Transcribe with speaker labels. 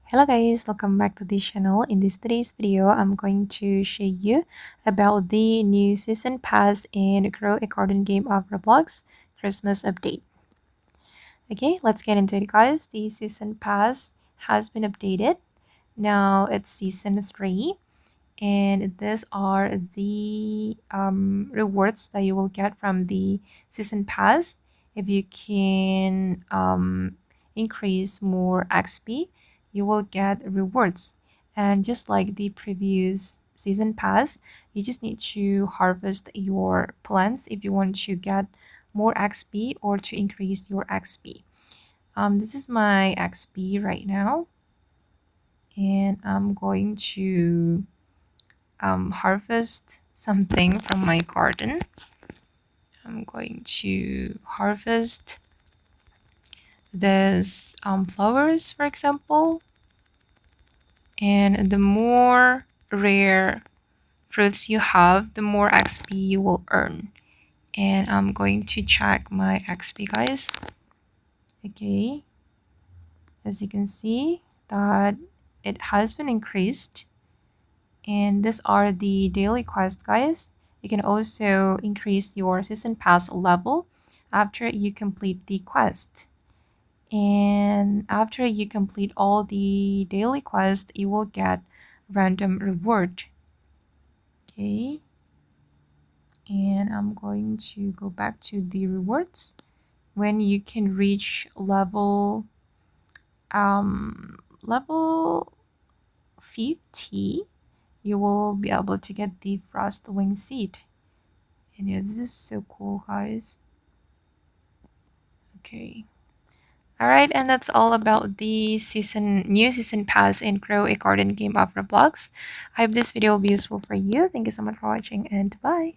Speaker 1: Hello guys, welcome back to this channel. In today's video, I'm going to show you about the new season pass and Grow a Garden game of Roblox Christmas update. Okay, let's get into it guys. The season pass has been updated. Now it's season 3 and these are the rewards that you will get from the season pass if you can increase more XP. You will get rewards, and just like the previous season pass, you just need to harvest your plants if you want to get more XP or to increase your XP. This is my XP right now, and I'm going to harvest something from my garden. I'm going to harvest this flowers, for example. And the more rare fruits you have, the more XP you will earn. And I'm going to check my XP, guys. Okay, as you can see that it has been increased. And these are the daily quests, guys. You can also increase your season pass level after you complete the quest. And after you complete all the daily quests, you will get random reward. Okay. And I'm going to go back to the rewards. When you can reach level 50, you will be able to get the frost wing seed. And yeah, this is so cool, guys. Okay. Alright, and that's all about the new season pass and Grow a Garden game of Roblox. I hope this video will be useful for you. Thank you so much for watching, and bye.